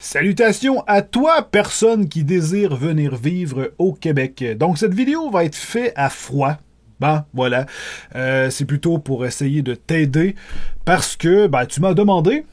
Salutations à toi, personne qui désire venir vivre au Québec. Donc cette vidéo va être faite à froid. Ben voilà, c'est plutôt pour essayer de t'aider parce que tu m'as demandé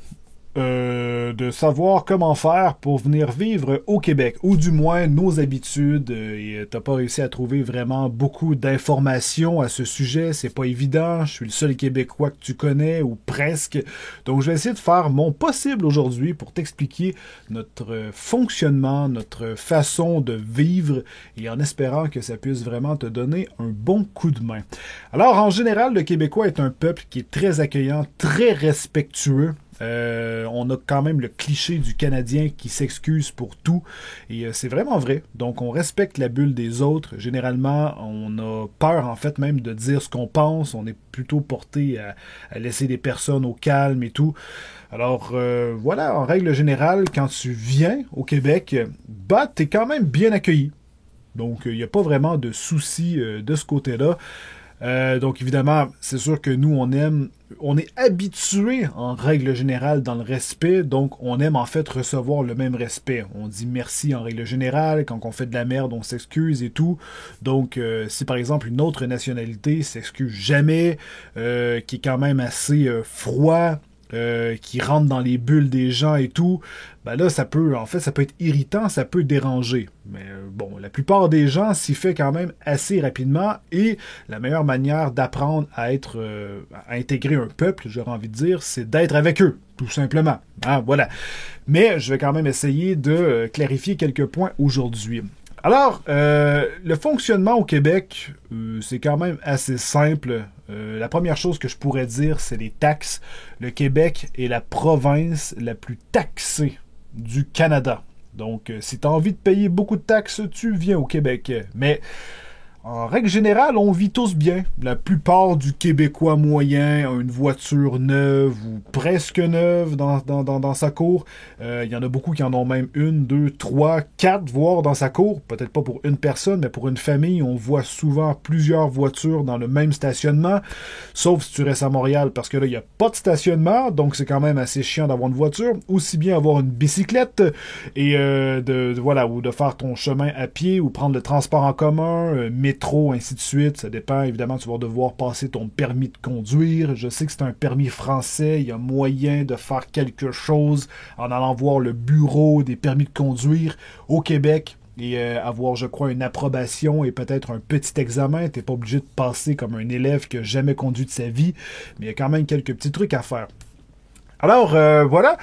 de savoir comment faire pour venir vivre au Québec, ou du moins nos habitudes, et t'as pas réussi à trouver vraiment beaucoup d'informations à ce sujet, c'est pas évident, je suis le seul Québécois que tu connais, ou presque, donc je vais essayer de faire mon possible aujourd'hui pour t'expliquer notre fonctionnement, notre façon de vivre, et en espérant que ça puisse vraiment te donner un bon coup de main. Alors en général, le Québécois est un peuple qui est très accueillant, très respectueux. On a quand même le cliché du Canadien qui s'excuse pour tout, et c'est vraiment vrai. Donc on respecte la bulle des autres. Généralement, on a peur en fait même de dire ce qu'on pense. On est plutôt porté à laisser des personnes au calme et tout. Alors voilà, en règle générale, quand tu viens au Québec, t'es quand même bien accueilli. Donc il n'y a pas vraiment de soucis de ce côté-là. Donc évidemment, c'est sûr que nous, on est habitué en règle générale dans le respect, donc on aime en fait recevoir le même respect. On dit merci en règle générale, quand on fait de la merde, on s'excuse et tout. Donc si par exemple une autre nationalité s'excuse jamais, qui est quand même assez froid, qui rentre dans les bulles des gens et tout, là, ça peut être irritant, ça peut déranger. Mais bon, la plupart des gens s'y fait quand même assez rapidement, et la meilleure manière d'apprendre à intégrer un peuple, j'aurais envie de dire, c'est d'être avec eux, tout simplement. Voilà. Mais je vais quand même essayer de clarifier quelques points aujourd'hui. Alors, le fonctionnement au Québec, c'est quand même assez simple. La première chose que je pourrais dire, c'est les taxes. Le Québec est la province la plus taxée du Canada. Donc, si tu as envie de payer beaucoup de taxes, tu viens au Québec. Mais en règle générale, on vit tous bien. La plupart du Québécois moyen a une voiture neuve ou presque neuve dans sa cour. Il y en a beaucoup qui en ont même une, deux, trois, quatre, voire dans sa cour. Peut-être pas pour une personne, mais pour une famille, on voit souvent plusieurs voitures dans le même stationnement. Sauf si tu restes à Montréal, parce que là, il n'y a pas de stationnement, donc c'est quand même assez chiant d'avoir une voiture. Aussi bien avoir une bicyclette et ou de faire ton chemin à pied ou prendre le transport en commun, métro, ainsi de suite. Ça dépend, évidemment, tu vas devoir passer ton permis de conduire. Je sais que c'est un permis français, il y a moyen de faire quelque chose en allant voir le bureau des permis de conduire au Québec et avoir, je crois, une approbation et peut-être un petit examen. T'es pas obligé de passer comme un élève qui n'a jamais conduit de sa vie, mais il y a quand même quelques petits trucs à faire. Alors, voilà.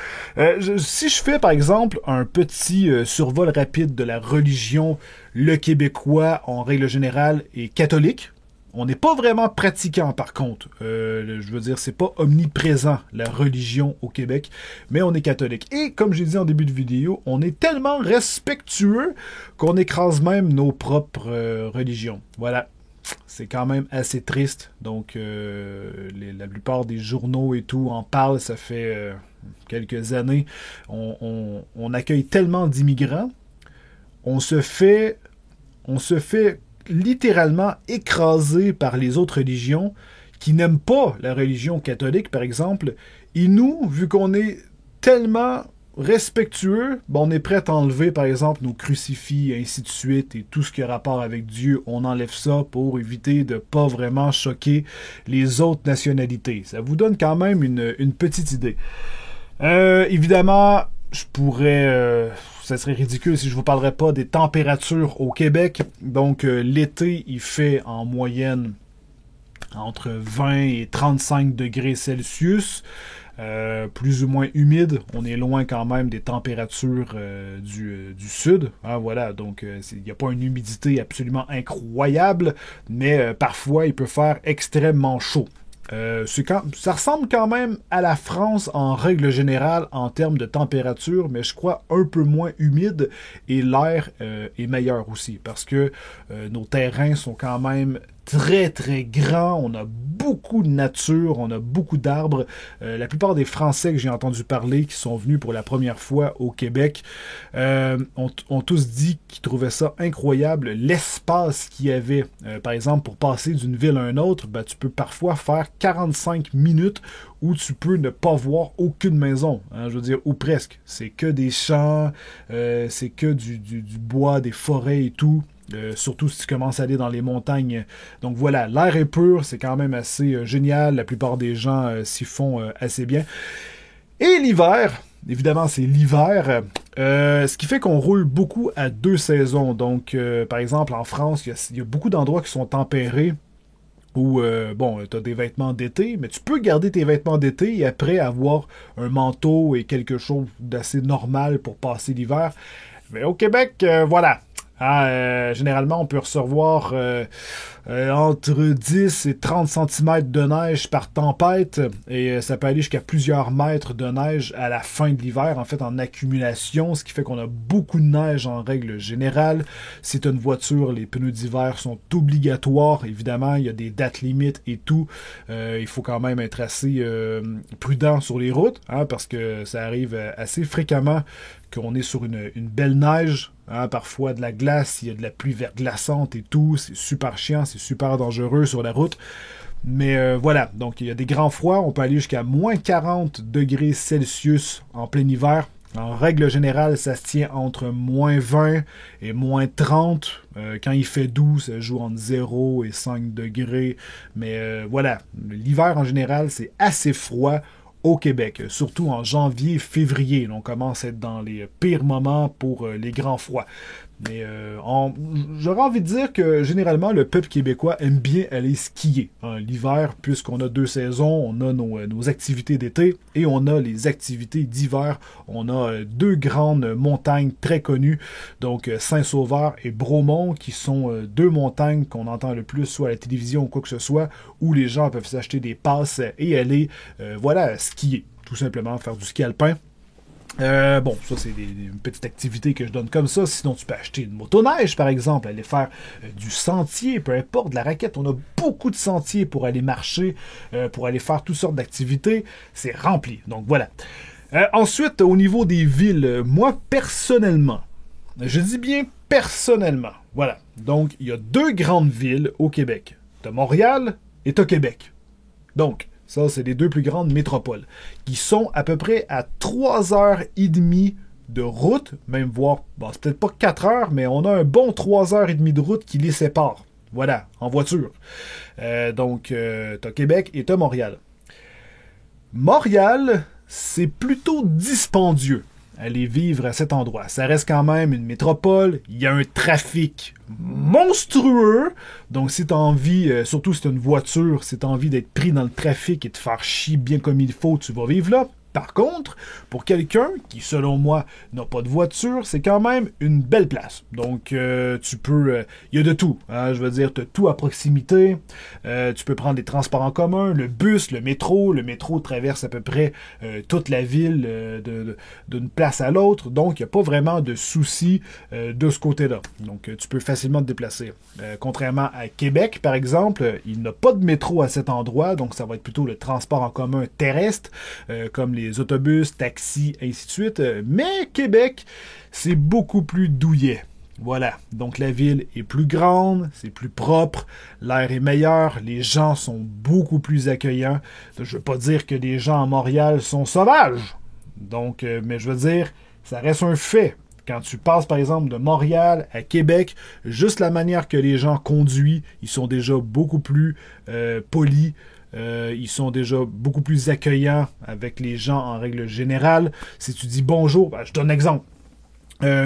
Si je fais, par exemple, un petit survol rapide de la religion, le Québécois, en règle générale, est catholique. On n'est pas vraiment pratiquant, par contre. Je veux dire, c'est pas omniprésent, la religion au Québec, mais on est catholique. Et, comme j'ai dit en début de vidéo, on est tellement respectueux qu'on écrase même nos propres religions. Voilà. C'est quand même assez triste. Donc, la plupart des journaux et tout en parlent. Ça fait quelques années. On accueille tellement d'immigrants. On se fait littéralement écraser par les autres religions qui n'aiment pas la religion catholique, par exemple. Et nous, vu qu'on est tellement respectueux, on est prêt à enlever, par exemple, nos crucifix, et ainsi de suite, et tout ce qui a rapport avec Dieu, on enlève ça pour éviter de pas vraiment choquer les autres nationalités. Ça vous donne quand même une petite idée. Évidemment, je pourrais... ça serait ridicule si je vous parlerais pas des températures au Québec. Donc, l'été, il fait en moyenne entre 20 et 35 degrés Celsius. Plus ou moins humide. On est loin quand même des températures du sud. Voilà, donc il n'y a pas une humidité absolument incroyable, mais parfois il peut faire extrêmement chaud. Ça ressemble quand même à la France en règle générale en termes de température, mais je crois un peu moins humide, et l'air est meilleur aussi parce que nos terrains sont quand même très très grand, on a beaucoup de nature, on a beaucoup d'arbres. La plupart des Français que j'ai entendu parler, qui sont venus pour la première fois au Québec, ont tous dit qu'ils trouvaient ça incroyable, l'espace qu'il y avait. Par exemple, pour passer d'une ville à une autre, ben, tu peux parfois faire 45 minutes où tu peux ne pas voir aucune maison, hein, je veux dire, ou presque. C'est que des champs, c'est que du bois, des forêts et tout. Surtout si tu commences à aller dans les montagnes. Donc voilà, l'air est pur, c'est quand même assez génial. La plupart des gens s'y font assez bien. Et l'hiver, évidemment c'est l'hiver, ce qui fait qu'on roule beaucoup à 2 saisons. Donc par exemple en France, il y a beaucoup d'endroits qui sont tempérés où, bon, tu as des vêtements d'été, mais tu peux garder tes vêtements d'été et après avoir un manteau et quelque chose d'assez normal pour passer l'hiver. Mais au Québec, voilà. Généralement, on peut recevoir entre 10 et 30 cm de neige par tempête et ça peut aller jusqu'à plusieurs mètres de neige à la fin de l'hiver, en fait en accumulation, ce qui fait qu'on a beaucoup de neige en règle générale. Si tu as une voiture, les pneus d'hiver sont obligatoires, évidemment, il y a des dates limites et tout. Il faut quand même être assez prudent sur les routes, hein, parce que ça arrive assez fréquemment qu'on est sur une belle neige, hein, parfois de la glace, il y a de la pluie verglaçante et tout, c'est super chiant, c'est super dangereux sur la route. Mais voilà, donc il y a des grands froids, on peut aller jusqu'à moins 40 degrés Celsius en plein hiver. En règle générale, ça se tient entre moins 20 et moins 30. Quand il fait doux, ça joue entre 0 et 5 degrés. Mais voilà, l'hiver en général, c'est assez froid au Québec, surtout en janvier, février. On commence à être dans les pires moments pour les grands froids. Mais j'aurais envie de dire que généralement le peuple québécois aime bien aller skier, hein, l'hiver, puisqu'on a 2 saisons, on a nos activités d'été et on a les activités d'hiver. On a 2 grandes montagnes très connues, donc Saint-Sauveur et Bromont, qui sont 2 montagnes qu'on entend le plus soit à la télévision ou quoi que ce soit, où les gens peuvent s'acheter des passes et aller voilà, skier, tout simplement, faire du ski alpin. Bon, ça c'est une petite activité que je donne comme ça. Sinon, tu peux acheter une motoneige, par exemple, aller faire du sentier, peu importe, de la raquette. On a beaucoup de sentiers pour aller marcher, pour aller faire toutes sortes d'activités. C'est rempli. Donc voilà. Ensuite, au niveau des villes, moi personnellement, je dis bien personnellement, voilà. Donc, il y a 2 grandes villes au Québec. T'as Montréal et t'as Québec. Donc, ça, c'est les 2 plus grandes métropoles, qui sont à peu près à 3h30 de route, même voire, bon, c'est peut-être pas 4 heures, mais on a un bon 3h30 de route qui les sépare. Voilà, en voiture. Donc, t'as Québec et t'as Montréal. Montréal, c'est plutôt dispendieux aller vivre à cet endroit. Ça reste quand même une métropole, il y a un trafic monstrueux, donc si t'as envie, surtout si t'as une voiture, si t'as envie d'être pris dans le trafic et de faire chier bien comme il faut, tu vas vivre là. Par contre, pour quelqu'un qui, selon moi, n'a pas de voiture, c'est quand même une belle place. Donc, tu peux... Il y a de tout. Hein, je veux dire, tu as tout à proximité. Tu peux prendre des transports en commun, le bus, le métro. Le métro traverse à peu près toute la ville d'une place à l'autre. Donc, il n'y a pas vraiment de souci de ce côté-là. Donc, tu peux facilement te déplacer. Contrairement à Québec, par exemple, il n'a pas de métro à cet endroit. Donc, ça va être plutôt le transport en commun terrestre, comme les autobus, taxis, ainsi de suite. Mais Québec, c'est beaucoup plus douillet. Voilà. Donc la ville est plus grande, c'est plus propre, l'air est meilleur, les gens sont beaucoup plus accueillants. Je veux pas dire que les gens à Montréal sont sauvages. Donc, mais je veux dire, ça reste un fait. Quand tu passes, par exemple, de Montréal à Québec, juste la manière que les gens conduisent, ils sont déjà beaucoup plus polis. Ils sont déjà beaucoup plus accueillants avec les gens en règle générale. Si tu dis bonjour, ben, je donne un exemple.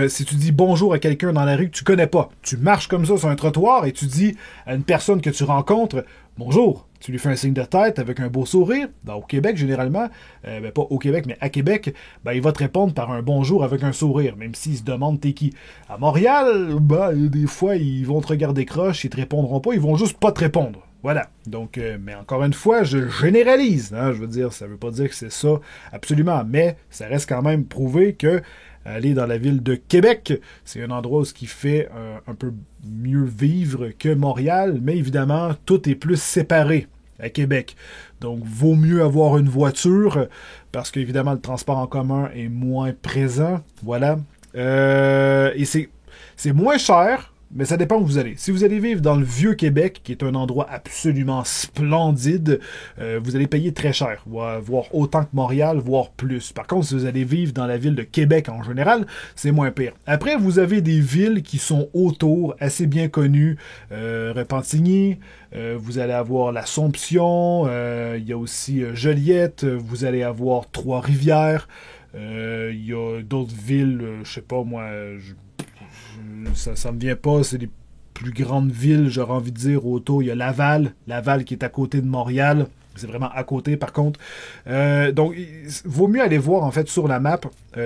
Si tu dis bonjour à quelqu'un dans la rue que tu connais pas, tu marches comme ça sur un trottoir et tu dis à une personne que tu rencontres bonjour, tu lui fais un signe de tête avec un beau sourire. Ben, au Québec, généralement, ben, pas au Québec, mais à Québec, ben, il va te répondre par un bonjour avec un sourire, même s'il se demande t'es qui. À Montréal, ben, des fois, ils vont te regarder croche, ils te répondront pas, ils vont juste pas te répondre. Voilà. Donc, mais encore une fois, je généralise. Hein, je veux dire, ça veut pas dire que c'est ça absolument, mais ça reste quand même prouvé que aller dans la ville de Québec. C'est un endroit où ce qui fait un peu mieux vivre que Montréal, mais évidemment, tout est plus séparé à Québec. Donc, vaut mieux avoir une voiture, parce qu'évidemment, le transport en commun est moins présent. Voilà. Et c'est moins cher, mais ça dépend où vous allez. Si vous allez vivre dans le Vieux-Québec, qui est un endroit absolument splendide, vous allez payer très cher, voire autant que Montréal, voire plus. Par contre, si vous allez vivre dans la ville de Québec en général, c'est moins pire. Après, vous avez des villes qui sont autour, assez bien connues, Repentigny, vous allez avoir l'Assomption, il y a aussi Joliette, vous allez avoir Trois-Rivières, il y a d'autres villes, je sais pas moi, ça me vient pas, c'est les plus grandes villes, j'aurais envie de dire, autour. Il y a Laval qui est à côté de Montréal. C'est vraiment à côté, par contre. Donc, il vaut mieux aller voir, en fait, sur la map,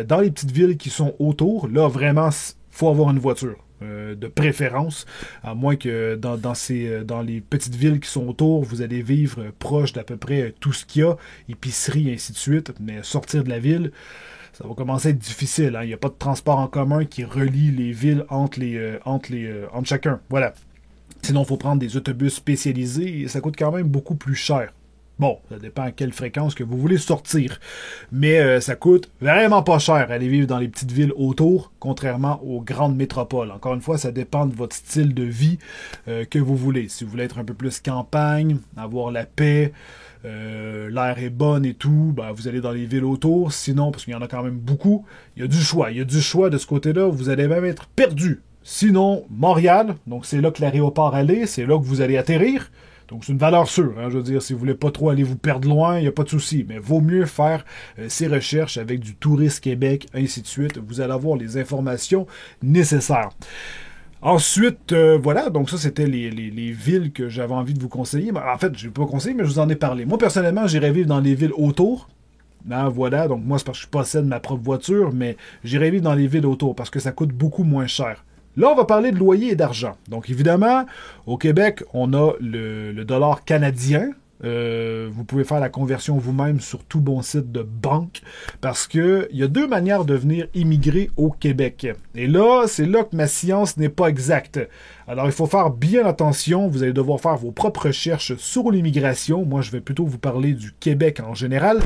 dans les petites villes qui sont autour. Là, vraiment, faut avoir une voiture. De préférence, à moins que dans les petites villes qui sont autour, vous allez vivre proche d'à peu près tout ce qu'il y a, épicerie, et ainsi de suite, mais sortir de la ville, ça va commencer à être difficile. Hein? Il n'y a pas de transport en commun qui relie les villes entre chacun. Voilà. Sinon, il faut prendre des autobus spécialisés et ça coûte quand même beaucoup plus cher. Bon, ça dépend à quelle fréquence que vous voulez sortir. Mais ça coûte vraiment pas cher aller vivre dans les petites villes autour, contrairement aux grandes métropoles. Encore une fois, ça dépend de votre style de vie que vous voulez. Si vous voulez être un peu plus campagne, avoir la paix, l'air est bon et tout, ben, vous allez dans les villes autour. Sinon, parce qu'il y en a quand même beaucoup, il y a du choix. Il y a du choix de ce côté-là. Vous allez même être perdu. Sinon, Montréal, donc c'est là que l'aéroport allait, c'est là que vous allez atterrir. Donc, c'est une valeur sûre. Hein, je veux dire, si vous voulez pas trop aller vous perdre loin, il n'y a pas de souci. Mais vaut mieux faire ces recherches avec du Tourisme Québec, ainsi de suite. Vous allez avoir les informations nécessaires. Ensuite, voilà, donc ça, c'était les villes que j'avais envie de vous conseiller. En fait, je ne vais pas conseiller, mais je vous en ai parlé. Moi, personnellement, j'irais vivre dans les villes autour. Non, voilà, donc moi, c'est parce que je possède ma propre voiture, mais j'irais vivre dans les villes autour parce que ça coûte beaucoup moins cher. Là, on va parler de loyer et d'argent. Donc, évidemment, au Québec, on a le dollar canadien. Vous pouvez faire la conversion vous-même sur tout bon site de banque parce que il y a deux manières de venir immigrer au Québec. Et là, c'est là que ma science n'est pas exacte. Alors, il faut faire bien attention. Vous allez devoir faire vos propres recherches sur l'immigration. Moi, je vais plutôt vous parler du Québec en général.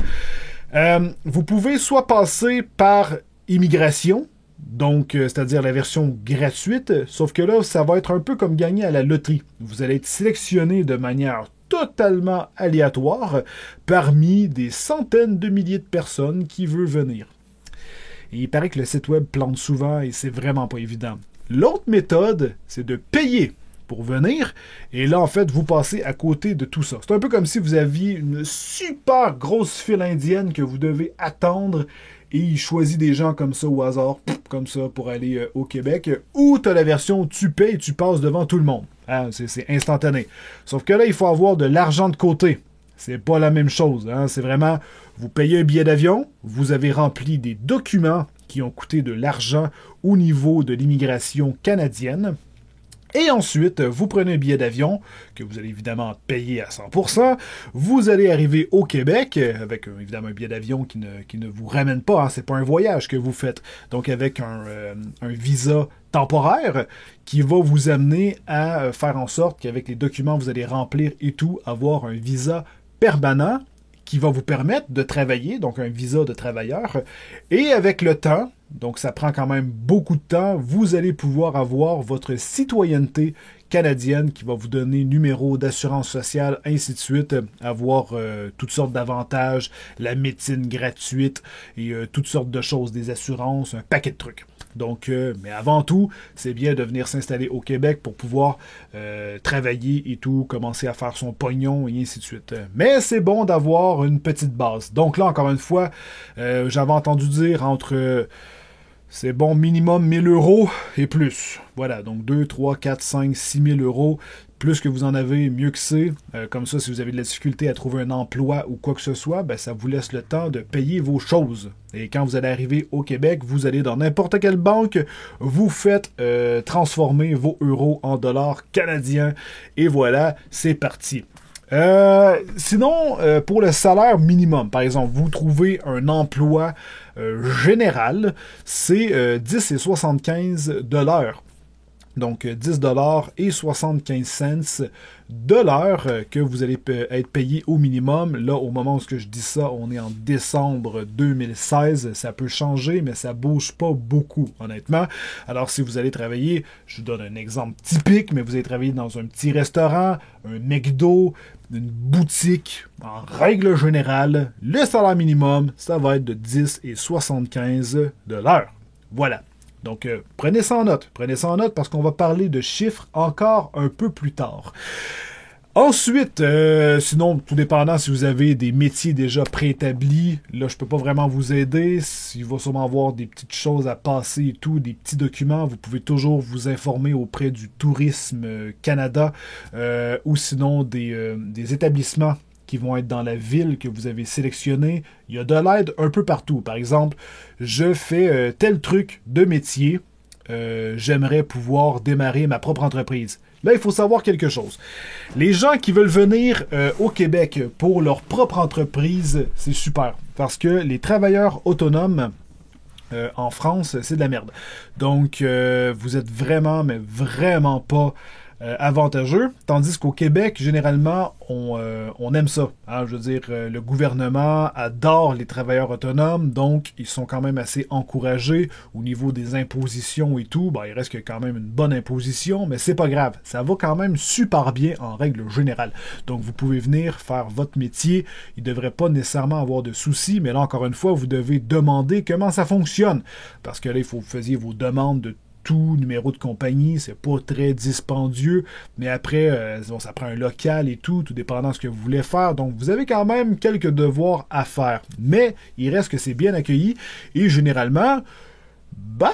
Vous pouvez soit passer par immigration, donc, c'est-à-dire la version gratuite, sauf que là, ça va être un peu comme gagner à la loterie. Vous allez être sélectionné de manière totalement aléatoire parmi des centaines de milliers de personnes qui veulent venir. Et il paraît que le site web plante souvent et c'est vraiment pas évident. L'autre méthode, c'est de payer pour venir, et là, en fait, vous passez à côté de tout ça. C'est un peu comme si vous aviez une super grosse file indienne que vous devez attendre et il choisit des gens comme ça au hasard, comme ça, pour aller au Québec, ou tu as la version où tu payes et tu passes devant tout le monde. Hein, c'est instantané. Sauf que là, il faut avoir de l'argent de côté. C'est pas la même chose. Hein, c'est vraiment, vous payez un billet d'avion, vous avez rempli des documents qui ont coûté de l'argent au niveau de l'immigration canadienne. Et ensuite, vous prenez un billet d'avion que vous allez évidemment payer à 100%. Vous allez arriver au Québec avec évidemment un billet d'avion qui ne vous ramène pas. Hein, c'est pas un voyage que vous faites. Donc avec un visa temporaire qui va vous amener à faire en sorte qu'avec les documents que vous allez remplir et tout, avoir un visa permanent qui va vous permettre de travailler, donc un visa de travailleur. Et avec le temps, donc ça prend quand même beaucoup de temps, vous allez pouvoir avoir votre citoyenneté canadienne qui va vous donner numéro d'assurance sociale, ainsi de suite, avoir toutes sortes d'avantages, la médecine gratuite et toutes sortes de choses, des assurances, un paquet de trucs. Donc, mais avant tout, c'est bien de venir s'installer au Québec pour pouvoir travailler et tout, commencer à faire son pognon et ainsi de suite. Mais c'est bon d'avoir une petite base. Donc là, encore une fois, j'avais entendu dire entre... c'est bon, minimum 1000 € et plus. Voilà, donc 2, 3, 4, 5, 6 000 €. Plus que vous en avez, mieux que c'est. Comme ça, si vous avez de la difficulté à trouver un emploi ou quoi que ce soit, ben, ça vous laisse le temps de payer vos choses. Et quand vous allez arriver au Québec, vous allez dans n'importe quelle banque, vous faites transformer vos euros en dollars canadiens. Et voilà, c'est parti. Sinon, pour le salaire minimum, par exemple, vous trouvez un emploi général, c'est 10 et 75 de l'heure. Donc 10 et 75 cents de l'heure que vous allez être payé au minimum. Là, au moment où je dis ça, on est en décembre 2016. Ça peut changer, mais ça bouge pas beaucoup, honnêtement. Alors, si vous allez travailler, je vous donne un exemple typique, mais vous allez travailler dans un petit restaurant, un McDo, une boutique, en règle générale, le salaire minimum, ça va être de 10 et 75 de l'heure. Voilà. Donc, prenez ça en note. Prenez ça en note parce qu'on va parler de chiffres encore un peu plus tard. Ensuite, sinon, tout dépendant si vous avez des métiers déjà préétablis, là, je peux pas vraiment vous aider. Il va sûrement avoir des petites choses à passer et tout, des petits documents. Vous pouvez toujours vous informer auprès du Tourisme Canada ou sinon des établissements qui vont être dans la ville que vous avez sélectionnée. Il y a de l'aide un peu partout. Par exemple, je fais tel truc de métier. J'aimerais pouvoir démarrer ma propre entreprise. Là, il faut savoir quelque chose. Les gens qui veulent venir au Québec pour leur propre entreprise, c'est super. Parce que les travailleurs autonomes en France, c'est de la merde. Donc, vous êtes vraiment, mais vraiment pas avantageux, tandis qu'au Québec, généralement, on aime ça. Hein? Je veux dire, le gouvernement adore les travailleurs autonomes, donc ils sont quand même assez encouragés au niveau des impositions et tout. Il reste quand même une bonne imposition, mais c'est pas grave. Ça va quand même super bien en règle générale. Donc, vous pouvez venir faire votre métier. Il ne devrait pas nécessairement avoir de soucis, mais là, encore une fois, vous devez demander comment ça fonctionne. Parce que là, il faut que vous fassiez vos demandes de tout numéro de compagnie, c'est pas très dispendieux, mais après, ça prend un local et tout dépendant de ce que vous voulez faire, donc vous avez quand même quelques devoirs à faire, mais il reste que c'est bien accueilli, et généralement,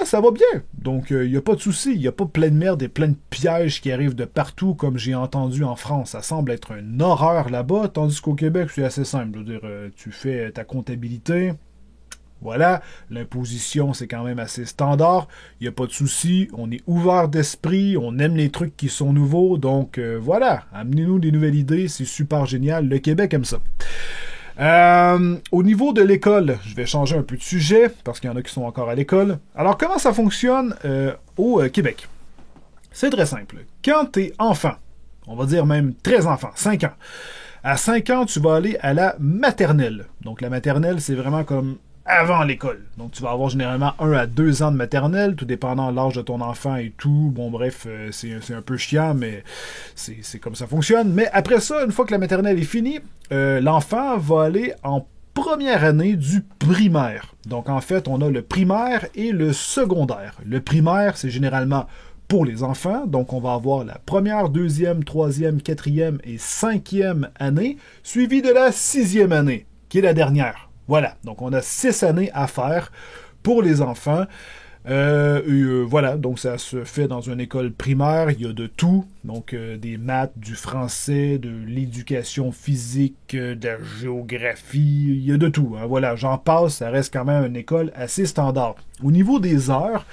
ça va bien, donc il n'y a pas de souci, il n'y a pas plein de merde et plein de pièges qui arrivent de partout, comme j'ai entendu en France, ça semble être une horreur là-bas, tandis qu'au Québec, c'est assez simple, je veux dire, tu fais ta comptabilité. Voilà, l'imposition, c'est quand même assez standard. Il n'y a pas de souci. On est ouvert d'esprit. On aime les trucs qui sont nouveaux. Donc, voilà. Amenez-nous des nouvelles idées. C'est super génial. Le Québec aime ça. Au niveau de l'école, je vais changer un peu de sujet parce qu'il y en a qui sont encore à l'école. Alors, comment ça fonctionne au Québec? C'est très simple. Quand tu es enfant, on va dire même très enfant, 5 ans. À 5 ans, tu vas aller à la maternelle. Donc, la maternelle, c'est vraiment comme avant l'école. Donc, tu vas avoir généralement 1 à 2 ans de maternelle, tout dépendant de l'âge de ton enfant et tout. Bon, bref, c'est un peu chiant, mais c'est comme ça fonctionne. Mais après ça, une fois que la maternelle est finie, l'enfant va aller en première année du primaire. Donc, en fait, on a le primaire et le secondaire. Le primaire, c'est généralement pour les enfants. Donc, on va avoir la première, deuxième, troisième, quatrième et cinquième année, suivie de la 6e année, qui est la dernière. Voilà, donc on a 6 années à faire pour les enfants. Voilà, donc ça se fait dans une école primaire, il y a de tout, donc des maths, du français, de l'éducation physique, de la géographie, il y a de tout. Hein, voilà, j'en passe, ça reste quand même une école assez standard. Au niveau des heures,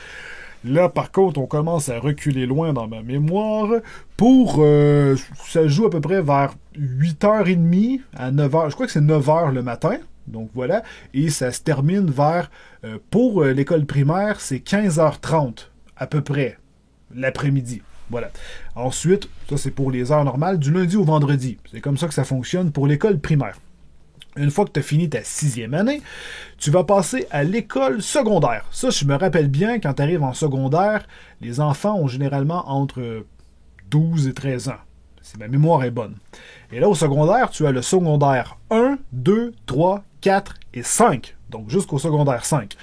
là, par contre, on commence à reculer loin dans ma mémoire. Ça joue à peu près vers 8h30 à 9h. Je crois que c'est 9h le matin. Donc voilà. Et ça se termine vers, pour l'école primaire, c'est 15h30 à peu près l'après-midi. Voilà. Ensuite, ça c'est pour les heures normales, du lundi au vendredi. C'est comme ça que ça fonctionne pour l'école primaire. Une fois que tu as fini ta 6e année, tu vas passer à l'école secondaire. Ça, je me rappelle bien, quand tu arrives en secondaire, les enfants ont généralement entre 12 et 13 ans. Si ma mémoire est bonne. Et là, au secondaire, tu as le secondaire 1, 2, 3, 4 et 5. Donc, jusqu'au secondaire 5.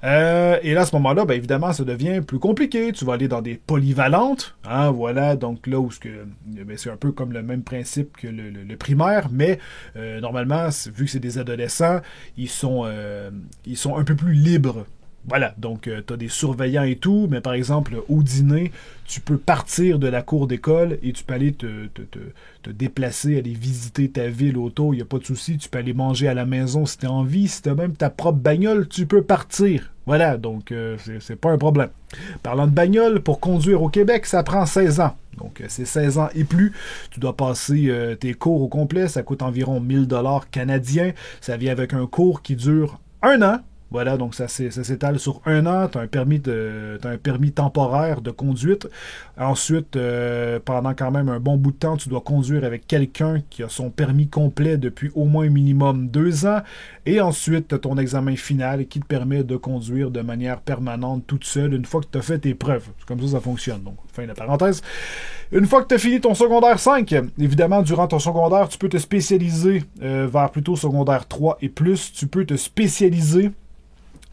Et là, à ce moment-là, évidemment, ça devient plus compliqué. Tu vas aller dans des polyvalentes. Hein, voilà, donc là où c'est un peu comme le même principe que le primaire, mais normalement, vu que c'est des adolescents, ils sont un peu plus libres Voilà, donc tu as des surveillants et tout, mais par exemple, au dîner, tu peux partir de la cour d'école et tu peux aller te déplacer, aller visiter ta ville auto, il n'y a pas de souci. Tu peux aller manger à la maison si tu as envie. Si tu as même ta propre bagnole, tu peux partir. Voilà, donc c'est pas un problème. Parlant de bagnole, pour conduire au Québec, ça prend 16 ans. Donc c'est 16 ans et plus. Tu dois passer tes cours au complet. Ça coûte environ 1000$ canadiens. Ça vient avec un cours qui dure 1 an. Voilà, donc ça s'étale sur 1 an. Tu as un permis temporaire de conduite. Ensuite, pendant quand même un bon bout de temps, tu dois conduire avec quelqu'un qui a son permis complet depuis au moins minimum 2 ans. Et ensuite, tu as ton examen final qui te permet de conduire de manière permanente toute seule une fois que tu as fait tes preuves. C'est comme ça fonctionne. Donc, fin de la parenthèse. Une fois que tu as fini ton secondaire 5, évidemment, durant ton secondaire, tu peux te spécialiser vers plutôt secondaire 3 et plus. Tu peux te spécialiser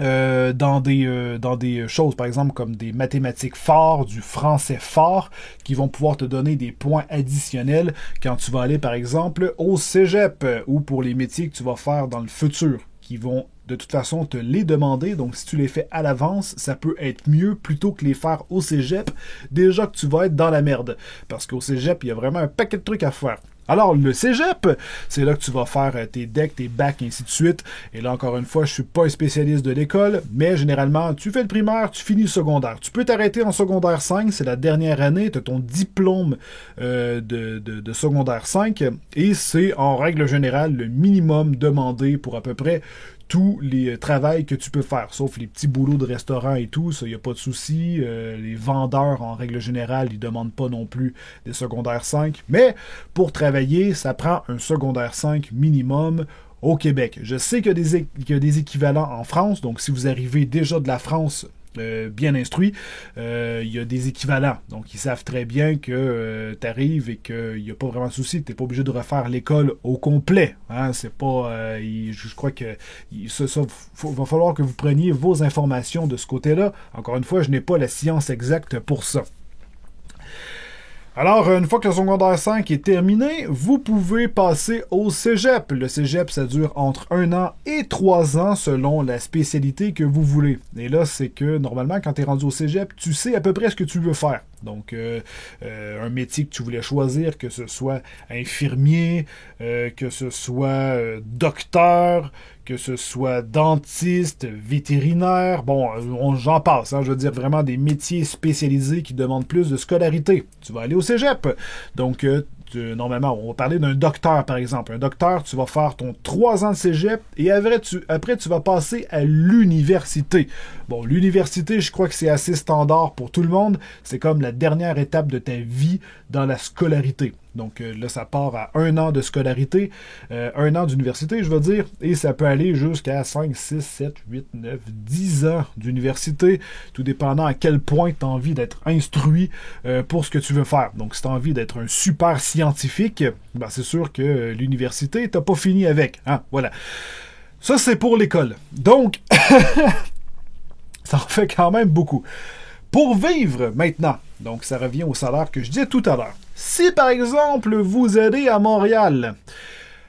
dans des choses, par exemple, comme des mathématiques fortes, du français fort, qui vont pouvoir te donner des points additionnels quand tu vas aller, par exemple, au cégep, ou pour les métiers que tu vas faire dans le futur, qui vont de toute façon te les demander. Donc, si tu les fais à l'avance, ça peut être mieux plutôt que les faire au cégep, déjà que tu vas être dans la merde. Parce qu'au cégep, il y a vraiment un paquet de trucs à faire. Alors, le cégep, c'est là que tu vas faire tes decks, tes bacs, et ainsi de suite. Et là, encore une fois, je suis pas un spécialiste de l'école, mais généralement, tu fais le primaire, tu finis le secondaire. Tu peux t'arrêter en secondaire 5, c'est la dernière année, tu as ton diplôme de secondaire 5, et c'est, en règle générale, le minimum demandé pour à peu près tous les travails que tu peux faire, sauf les petits boulots de restaurant et tout, ça, il n'y a pas de souci. Les vendeurs, en règle générale, ils ne demandent pas non plus des secondaires 5. Mais pour travailler, ça prend un secondaire 5 minimum au Québec. Je sais qu'il y a des équivalents en France, donc si vous arrivez déjà de la France bien instruit, il y a des équivalents. Donc, ils savent très bien que tu arrives et qu'il n'y a pas vraiment de souci. Tu n'es pas obligé de refaire l'école au complet. Hein? C'est pas... je crois que va falloir que vous preniez vos informations de ce côté-là. Encore une fois, je n'ai pas la science exacte pour ça. Alors, une fois que le secondaire 5 est terminé, vous pouvez passer au cégep. Le cégep, ça dure entre 1 an et 3 ans selon la spécialité que vous voulez. Et là, c'est que normalement, quand tu es rendu au cégep, tu sais à peu près ce que tu veux faire. Donc, un métier que tu voulais choisir, que ce soit infirmier, que ce soit docteur, que ce soit dentiste, vétérinaire, bon, j'en passe, hein, je veux dire vraiment des métiers spécialisés qui demandent plus de scolarité. Tu vas aller au cégep. Donc, normalement, on va parler d'un docteur, par exemple. Un docteur, tu vas faire ton 3 ans de cégep et après, tu vas passer à l'université. Bon, l'université, je crois que c'est assez standard pour tout le monde. C'est comme la dernière étape de ta vie dans la scolarité. Donc là, ça part à 1 an de scolarité, 1 an d'université, je veux dire, et ça peut aller jusqu'à 5, 6, 7, 8, 9, 10 ans d'université, tout dépendant à quel point tu as envie d'être instruit pour ce que tu veux faire. Donc, si tu as envie d'être un super scientifique, ben, c'est sûr que l'université, t'as pas fini avec. Hein? Voilà. Ça, c'est pour l'école. Donc, ça en fait quand même beaucoup. Pour vivre maintenant, donc ça revient au salaire que je disais tout à l'heure. Si par exemple vous allez à Montréal,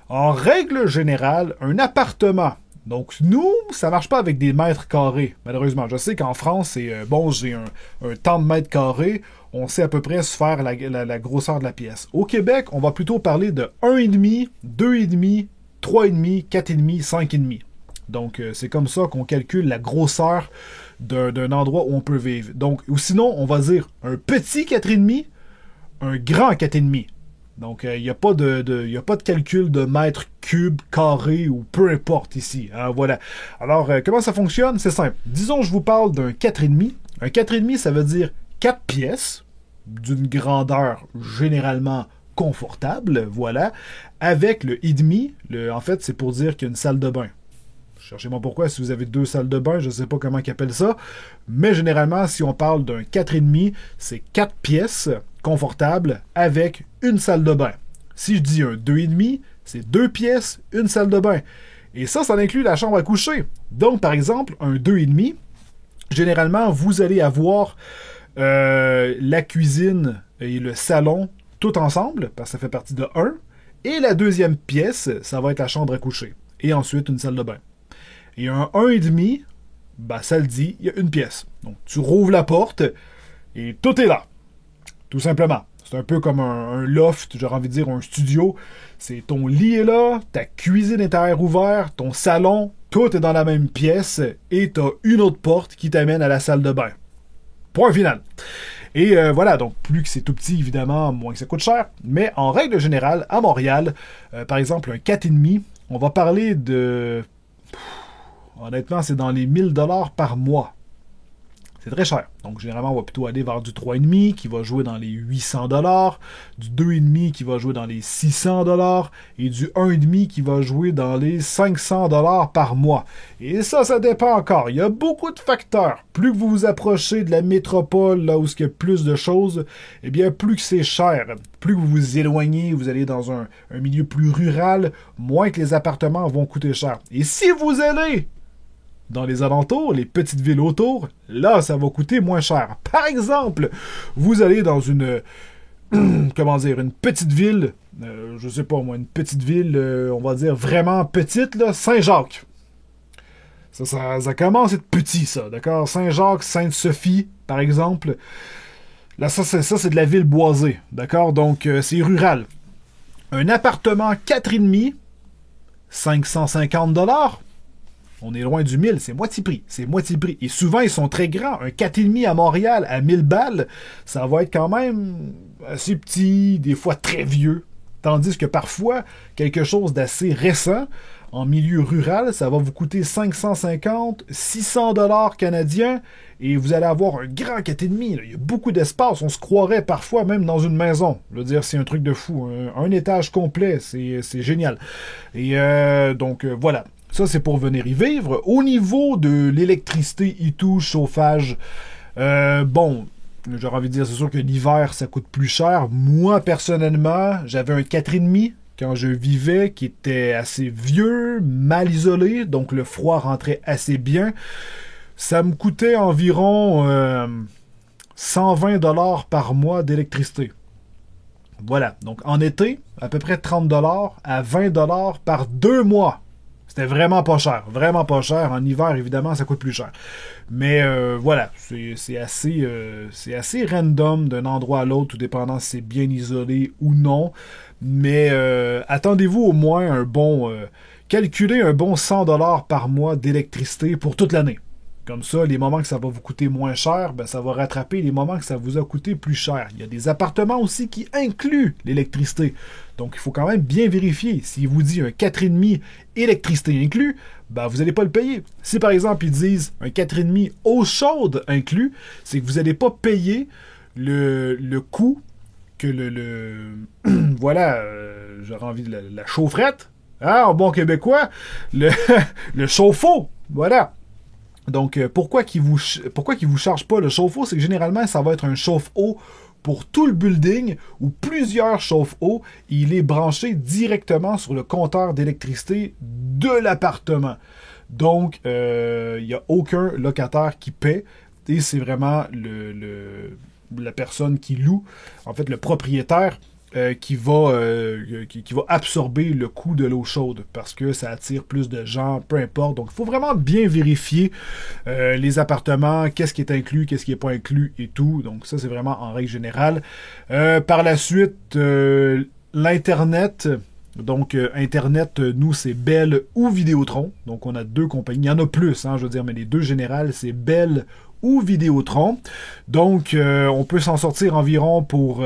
en règle générale, un appartement, donc nous, ça marche pas avec des mètres carrés, malheureusement. Je sais qu'en France, c'est bon, j'ai un tant de mètres carrés, on sait à peu près se faire la grosseur de la pièce. Au Québec, on va plutôt parler de 1,5, 2,5, 3,5, 4,5, 5,5. Donc, c'est comme ça qu'on calcule la grosseur d'un endroit où on peut vivre. Donc, ou sinon, on va dire un petit 4,5, un grand 4,5. Donc, il n'y a pas de calcul de mètres cubes, carrés ou peu importe ici. Hein, voilà. Alors, comment ça fonctionne? C'est simple. Disons, je vous parle d'un 4,5. Un 4,5, ça veut dire 4 pièces d'une grandeur généralement confortable, voilà, avec le i-demi. En fait, c'est pour dire qu'il y a une salle de bain. Cherchez-moi pourquoi, si vous avez 2 salles de bain, je ne sais pas comment ils appellent ça, mais généralement, si on parle d'un 4,5, c'est 4 pièces confortables avec une salle de bain. Si je dis un 2,5, c'est 2 pièces, une salle de bain. Et ça inclut la chambre à coucher. Donc, par exemple, un 2,5, généralement, vous allez avoir la cuisine et le salon tout ensemble, parce que ça fait partie de 1, et la deuxième pièce, ça va être la chambre à coucher. Et ensuite, une salle de bain. Et un 1,5, ben ça le dit, il y a une pièce. Donc tu rouvres la porte et tout est là. Tout simplement. C'est un peu comme un loft, j'aurais envie de dire un studio. C'est ton lit est là, ta cuisine est à air ouvert, ton salon, tout est dans la même pièce et t'as une autre porte qui t'amène à la salle de bain. Point final. Et voilà, donc plus que c'est tout petit, évidemment, moins que ça coûte cher. Mais en règle générale, à Montréal, par exemple, un 4,5, on va parler de... honnêtement, c'est dans les 1000$ par mois. C'est très cher. Donc, généralement, on va plutôt aller vers du 3,5 qui va jouer dans les 800$, du 2,5 qui va jouer dans les 600$ et du 1,5 qui va jouer dans les 500$ par mois. Et ça dépend encore. Il y a beaucoup de facteurs. Plus que vous vous approchez de la métropole, là où il y a plus de choses, eh bien, plus que c'est cher. Plus que vous vous éloignez, vous allez dans un milieu plus rural, moins que les appartements vont coûter cher. Et si vous allez dans les alentours, les petites villes autour, là, ça va coûter moins cher. Par exemple, vous allez dans une, comment dire, une petite ville, je sais pas moi, une petite ville, on va dire vraiment petite, là, Saint-Jacques. Ça commence à être petit, ça, d'accord? Saint-Jacques, Sainte-Sophie, par exemple. Là, ça, c'est de la ville boisée, d'accord? Donc, c'est rural. Un appartement 4,5, 550$. On est loin du 1000, c'est moitié prix. C'est moitié prix. Et souvent, ils sont très grands. Un 4,5 à Montréal, à 1000 balles, ça va être quand même assez petit, des fois très vieux. Tandis que parfois, quelque chose d'assez récent, en milieu rural, ça va vous coûter 550, 600$ canadiens, et vous allez avoir un grand 4,5. Il y a beaucoup d'espace. On se croirait parfois même dans une maison. Je veux dire, c'est un truc de fou. Un étage complet, c'est génial. Et donc, voilà. Ça, c'est pour venir y vivre. Au niveau de l'électricité et tout, chauffage, bon, j'aurais envie de dire, c'est sûr que l'hiver, ça coûte plus cher. Moi, personnellement, j'avais un 4,5 quand je vivais, qui était assez vieux, mal isolé, donc le froid rentrait assez bien. Ça me coûtait environ 120$ par mois d'électricité. Voilà, donc en été, à peu près 30$ à 20$ par 2 mois. C'était vraiment pas cher. Vraiment pas cher. En hiver, évidemment, ça coûte plus cher. Mais voilà, c'est assez random d'un endroit à l'autre, tout dépendant si c'est bien isolé ou non. Mais attendez-vous au moins un bon... calculez un bon 100$ par mois d'électricité pour toute l'année. Comme ça, les moments que ça va vous coûter moins cher, ben, ça va rattraper les moments que ça vous a coûté plus cher. Il y a des appartements aussi qui incluent l'électricité. Donc, il faut quand même bien vérifier. S'il vous dit un 4,5 électricité inclus, ben, vous n'allez pas le payer. Si, par exemple, ils disent un 4,5 eau chaude inclus, c'est que vous n'allez pas payer le coût que voilà, j'aurais envie de la chaufferette. Ah, en bon québécois, le chauffe-eau. Voilà. Donc, pourquoi qu'ils vous chargent pas le chauffe-eau? C'est que généralement, ça va être un chauffe-eau pour tout le building ou plusieurs chauffe-eau. Il est branché directement sur le compteur d'électricité de l'appartement. Donc, il n'y a aucun locataire qui paie. Et c'est vraiment la personne qui loue, en fait, le propriétaire, qui va absorber le coût de l'eau chaude parce que ça attire plus de gens, peu importe. Donc, il faut vraiment bien vérifier les appartements, qu'est-ce qui est inclus, qu'est-ce qui n'est pas inclus et tout. Donc, ça, c'est vraiment en règle générale. Par la suite, l'Internet. Donc, Internet, nous, c'est Bell ou Vidéotron. Donc, on a deux compagnies. Il y en a plus, je veux dire, mais les deux générales, c'est Bell ou Vidéotron. Donc, on peut s'en sortir environ pour...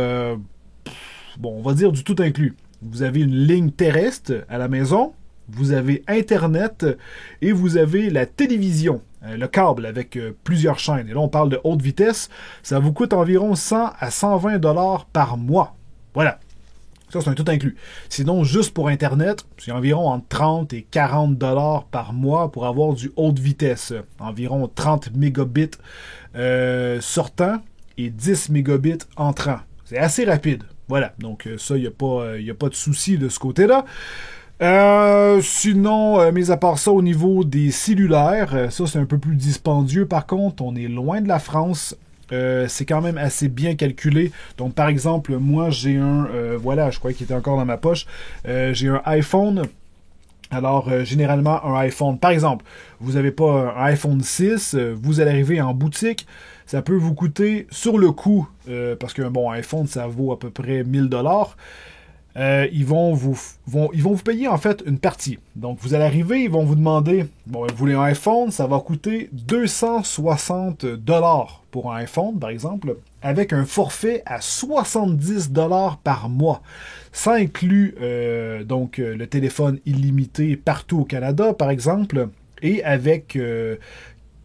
bon, on va dire du tout inclus. Vous avez une ligne terrestre à la maison, vous avez Internet et vous avez la télévision, le câble avec plusieurs chaînes. Et là, on parle de haute vitesse. Ça vous coûte environ 100 à 120$ par mois. Voilà. Ça, c'est un tout inclus. Sinon, juste pour Internet, c'est environ entre 30 et 40$ par mois pour avoir du haute vitesse. Environ 30 mégabits sortant et 10 mégabits entrant. C'est assez rapide. Voilà, donc ça, il n'y a pas de souci de ce côté-là. Sinon, mis à part ça, au niveau des cellulaires, ça, c'est un peu plus dispendieux. Par contre, on est loin de la France. C'est quand même assez bien calculé. Donc, par exemple, moi, j'ai un... voilà, je crois qu'il était encore dans ma poche. J'ai un iPhone Alors, généralement, un iPhone, par exemple, vous n'avez pas un iPhone 6, vous allez arriver en boutique, ça peut vous coûter sur le coup, parce qu'un bon iPhone, ça vaut à peu près 1000 $. Ils vont vous payer en fait une partie. Donc vous allez arriver, ils vont vous demander, bon, vous voulez un iPhone, ça va coûter 260 $ pour un iPhone, par exemple, avec un forfait à 70 $ par mois. Ça inclut le téléphone illimité partout au Canada, par exemple, et avec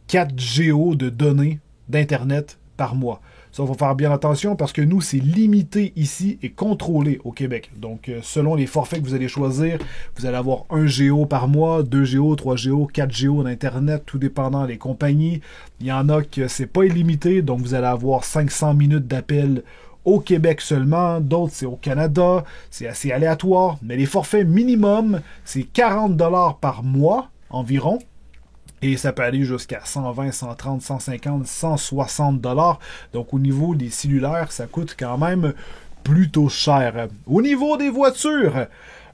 4 Go de données d'Internet par mois. Ça, il faut faire bien attention parce que nous, c'est limité ici et contrôlé au Québec. Donc, selon les forfaits que vous allez choisir, vous allez avoir 1 Go par mois, 2 Go, 3 Go, 4 Go d'Internet, tout dépendant des compagnies. Il y en a que c'est pas illimité, donc vous allez avoir 500 minutes d'appel au Québec seulement. D'autres, c'est au Canada. C'est assez aléatoire. Mais les forfaits minimum, c'est 40 $ par mois environ. Et ça peut aller jusqu'à 120, 130, 150, 160 $. Donc au niveau des cellulaires, ça coûte quand même plutôt cher. Au niveau des voitures,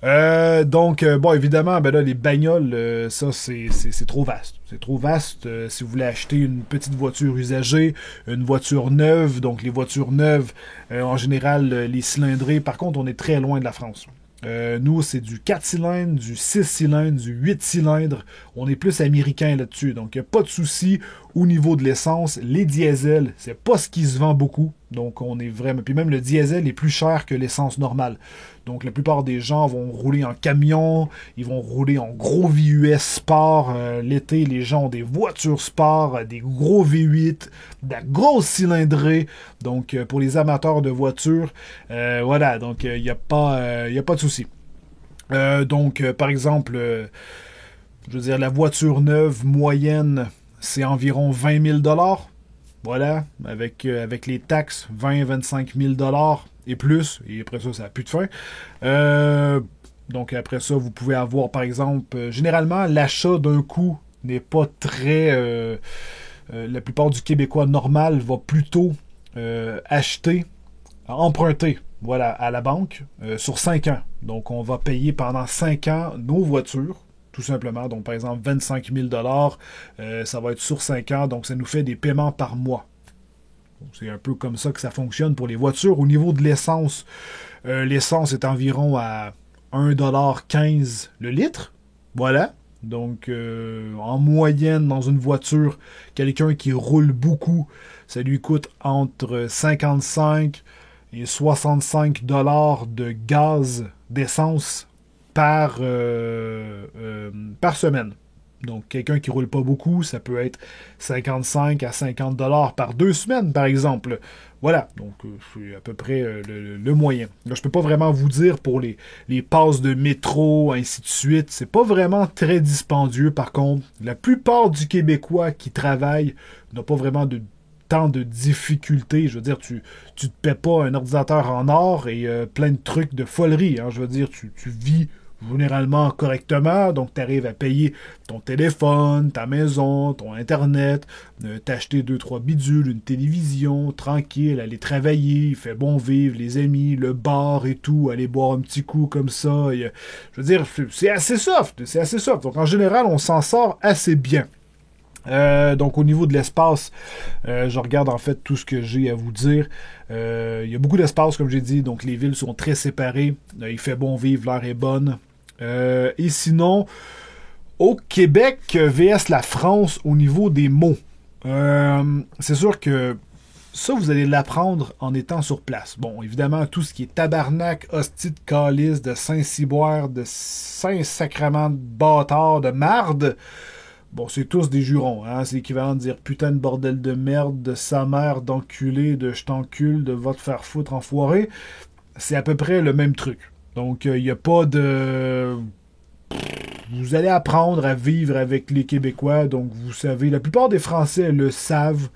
bon, évidemment, ben là, les bagnoles, ça, c'est trop vaste. C'est trop vaste. Si vous voulez acheter une petite voiture usagée, une voiture neuve, donc les voitures neuves, en général, les cylindrés, par contre, on est très loin de la France. Nous, c'est du 4 cylindres, du 6 cylindres, du 8 cylindres. On est plus américain là-dessus. Donc, il n'y a pas de souci au niveau de l'essence. Les diesels, c'est pas ce qui se vend beaucoup. Donc, on est vraiment... Puis même le diesel est plus cher que l'essence normale. Donc, la plupart des gens vont rouler en camion, ils vont rouler en gros VUS sport. L'été, les gens ont des voitures sport, des gros V8, de la grosse cylindrée. Donc, pour les amateurs de voitures, voilà. Donc, il n'y a pas de souci. Par exemple, je veux dire, la voiture neuve moyenne, c'est environ 20 000 $. Voilà, avec les taxes, 20-25 000 $ et plus. Et après ça, ça n'a plus de fin. Donc après ça, vous pouvez avoir, par exemple, généralement, l'achat d'un coup n'est pas très... la plupart du Québécois normal va plutôt emprunter, voilà, à la banque sur 5 ans. Donc on va payer pendant 5 ans nos voitures. Tout simplement. Donc, par exemple, 25 000 $, ça va être sur 5 ans. Donc, ça nous fait des paiements par mois. Donc, c'est un peu comme ça que ça fonctionne pour les voitures. Au niveau de l'essence, l'essence est environ à 1,15 $ le litre. Voilà. Donc, en moyenne, dans une voiture, quelqu'un qui roule beaucoup, ça lui coûte entre 55 et 65 $ de gaz, d'essence par semaine. Donc, quelqu'un qui roule pas beaucoup, ça peut être 55 à 50 $ par 2 semaines, par exemple. Voilà, donc c'est à peu près le moyen. Là, je peux pas vraiment vous dire pour les passes de métro, ainsi de suite. C'est pas vraiment très dispendieux. Par contre, la plupart du Québécois qui travaille n'a pas vraiment tant de difficultés. Je veux dire, tu te paies pas un ordinateur en or et plein de trucs de folerie. Hein. Je veux dire, tu vis généralement correctement, donc tu arrives à payer ton téléphone, ta maison, ton internet, t'acheter 2-3 bidules, une télévision, tranquille, aller travailler, il fait bon vivre, les amis, le bar et tout, aller boire un petit coup comme ça. Je veux dire, c'est assez soft. Donc en général, on s'en sort assez bien. Donc au niveau de l'espace, je regarde en fait tout ce que j'ai à vous dire. Il y a beaucoup d'espace, comme j'ai dit, donc les villes sont très séparées. Il fait bon vivre, l'air est bonne. Et sinon, au Québec vs la France au niveau des mots, c'est sûr que ça, vous allez l'apprendre en étant sur place. Bon, évidemment, tout ce qui est tabarnak, hostie de calice, de Saint-Cyboire, de Saint-Sacrement de bâtard, de marde. Bon, c'est tous des jurons, hein? C'est l'équivalent de dire putain de bordel de merde, de sa mère, d'enculé, de je t'encule, de va te faire foutre enfoiré. C'est à peu près le même truc. Donc, il n'y a pas de... Vous allez apprendre à vivre avec les Québécois, donc vous savez, la plupart des Français le savent.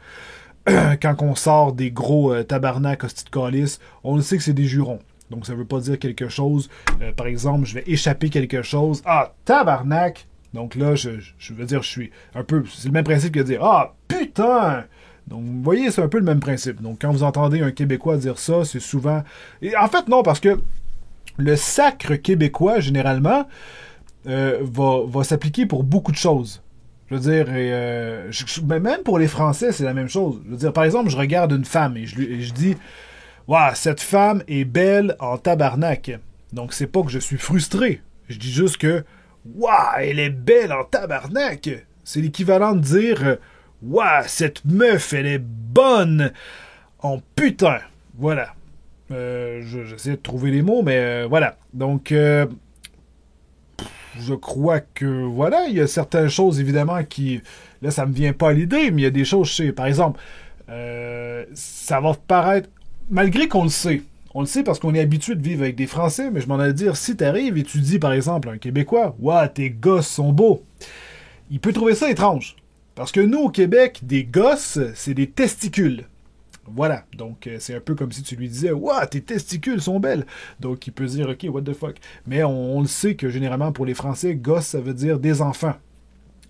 Quand on sort des gros tabarnak, hostie de calice, on le sait que c'est des jurons. Donc, ça ne veut pas dire quelque chose. Par exemple, je vais échapper quelque chose. Ah, tabarnak! Donc là, je veux dire, je suis un peu... C'est le même principe que de dire « Ah, putain! » Donc, vous voyez, c'est un peu le même principe. Donc, quand vous entendez un Québécois dire ça, c'est souvent... Et en fait, non, parce que le sacre québécois, généralement, va s'appliquer pour beaucoup de choses. Je veux dire, mais même pour les Français, c'est la même chose. Je veux dire, par exemple, je regarde une femme et je dis, waouh, cette femme est belle en tabarnak. Donc, c'est pas que je suis frustré. Je dis juste que, waouh, elle est belle en tabarnak. C'est l'équivalent de dire, waouh, cette meuf, elle est bonne en putain. Voilà. J'essaie de trouver les mots, mais voilà. Donc, je crois que, voilà, il y a certaines choses, évidemment, qui... Là, ça me vient pas à l'idée, mais il y a des choses, je sais. Par exemple, ça va paraître... Malgré qu'on le sait, on le sait parce qu'on est habitué de vivre avec des Français, mais je m'en allais dire, si t'arrives et tu dis, par exemple, à un Québécois, « Ouah, tes gosses sont beaux », il peut trouver ça étrange. Parce que nous, au Québec, des gosses, c'est des testicules. Voilà, donc c'est un peu comme si tu lui disais « Ouah, tes testicules sont belles ». Donc il peut se dire « Ok, what the fuck ». Mais on le sait que généralement pour les Français, gosse, ça veut dire des enfants.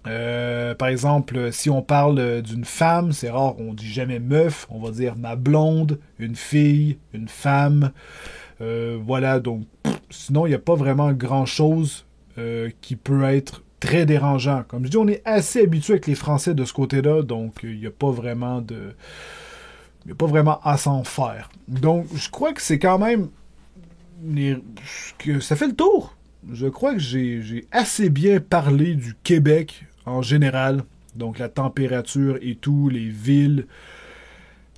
Par exemple, si on parle d'une femme, c'est rare, on dit jamais meuf, on va dire ma blonde, une fille, une femme. Voilà, donc sinon il n'y a pas vraiment grand-chose qui peut être très dérangeant. Comme je dis, on est assez habitué avec les Français de ce côté-là, donc il n'y a pas vraiment de... Il n'y a pas vraiment à s'en faire. Donc, je crois que c'est quand même... que ça fait le tour. Je crois que j'ai assez bien parlé du Québec en général. Donc, la température et tout, les villes.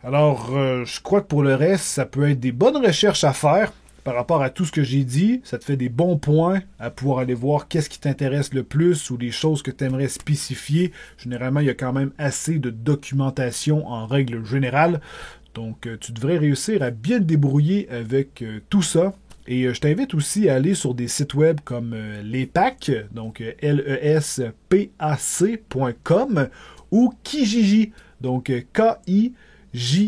Alors, je crois que pour le reste, ça peut être des bonnes recherches à faire par rapport à tout ce que j'ai dit. Ça te fait des bons points à pouvoir aller voir qu'est-ce qui t'intéresse le plus ou les choses que tu aimerais spécifier. Généralement, il y a quand même assez de documentation en règle générale. Donc, tu devrais réussir à bien te débrouiller avec tout ça. Et je t'invite aussi à aller sur des sites web comme l'EPAC, donc lespac.com ou Kijiji, donc Kijiji.ca.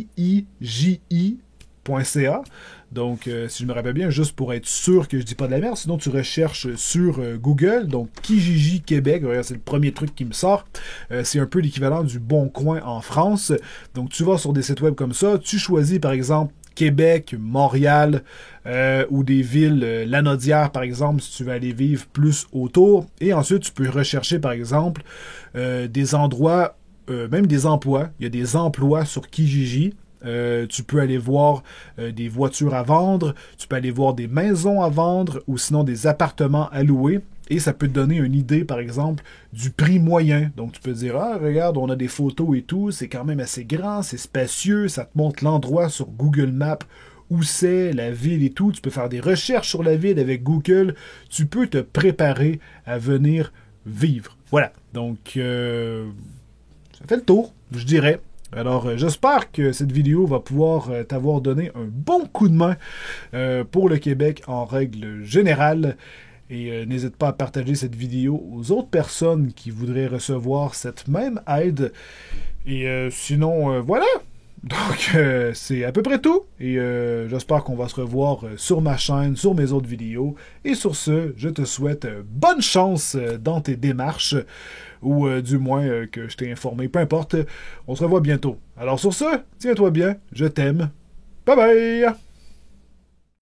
Donc, si je me rappelle bien, juste pour être sûr que je dis pas de la merde, sinon tu recherches sur Google, donc Kijiji Québec, c'est le premier truc qui me sort. C'est un peu l'équivalent du Bon Coin en France. Donc, tu vas sur des sites web comme ça, tu choisis par exemple Québec, Montréal ou des villes, Lanaudière par exemple, si tu veux aller vivre plus autour. Et ensuite, tu peux rechercher par exemple des endroits, même des emplois. Il y a des emplois sur Kijiji. Tu peux aller voir des voitures à vendre, tu peux aller voir des maisons à vendre ou sinon des appartements à louer. Et ça peut te donner une idée, par exemple, du prix moyen. Donc, tu peux te dire, ah, regarde, on a des photos et tout, c'est quand même assez grand, c'est spacieux, ça te montre l'endroit sur Google Maps où c'est, la ville et tout. Tu peux faire des recherches sur la ville avec Google. Tu peux te préparer à venir vivre. Voilà. Donc, ça fait le tour, je dirais. Alors, j'espère que cette vidéo va pouvoir t'avoir donné un bon coup de main pour le Québec en règle générale. Et n'hésite pas à partager cette vidéo aux autres personnes qui voudraient recevoir cette même aide. Et sinon, voilà. Donc, c'est à peu près tout. Et j'espère qu'on va se revoir sur ma chaîne, sur mes autres vidéos. Et sur ce, je te souhaite bonne chance dans tes démarches. Ou du moins que je t'ai informé. Peu importe. On se revoit bientôt. Alors sur ce, tiens-toi bien. Je t'aime. Bye bye!